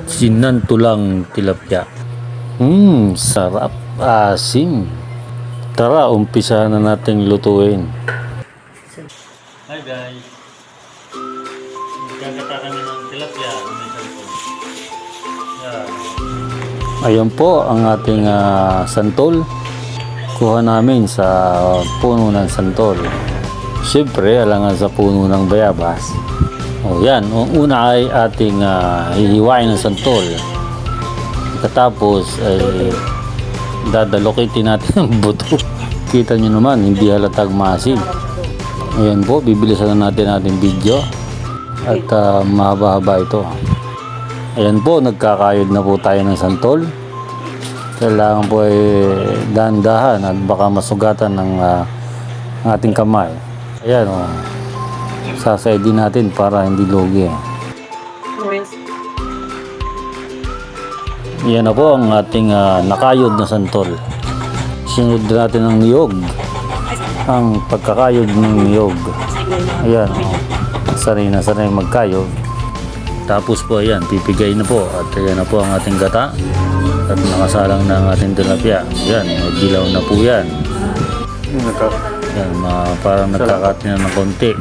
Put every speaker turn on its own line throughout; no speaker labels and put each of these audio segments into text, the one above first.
Sinantulang tilapia. Sarap, asim. Tara, umpisa na nating lutuin. Hi guys. Magkakata kami ng tilapia. Ayan po ang ating santol. Kuha namin sa puno ng santol. Siyempre, alangan sa puno ng bayabas. O yan, ang una ay ating hihiwain ng santol. Katapos ay dadalokitin natin ang buto. Kita nyo naman, hindi halatag maasim. Ayan po, bibilisan na natin ating video. At mahaba-haba ito. Ayan po, nagkakayod na po tayo ng santol. Kailangan po ay dahan-dahan at baka masugatan ng ating kamay. Ayan o. Sasaydin natin para hindi lugi. Yan na po ang ating nakayod na santol. Sinunod natin ang niyog. Ang pagkakayod ng niyog. Ayan o. Sanay na sanay magkayod. Tapos po ayan, pipigay na po. At ayan na po ang ating gata. At nakasalang na ang ating tilapia. Ayan, dilaw na po yan. Yan, parang nagkakati na ng konti.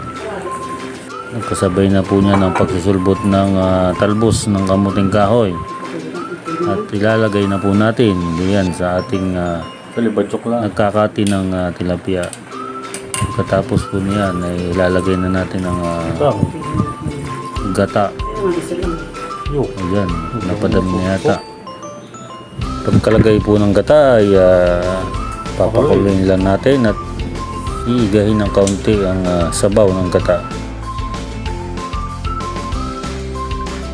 Nagkasabay na po niya ng pagsisulbot ng talbos ng kamuting kahoy. At ilalagay na po natin yan sa ating nagkakati ng tilapia. Pagkatapos po niyan ay ilalagay na natin ang gata. Ayan, napadami na yata. Pagkalagay po ng gata ay papakuloyin lang natin at iigahin ng kaunti ang sabaw ng gata.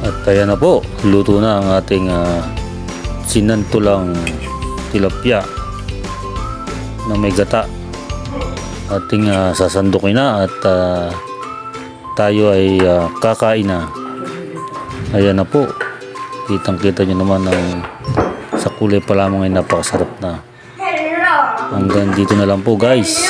At ayan na po, luto na ang ating sinantulang tilapia na may gata. Ating sasandukin na at tayo ay kakain na. Ayan na po, kitang kita nyo naman sa kulay pa lamang ay napakasarap na. Hanggang dito na lang po guys.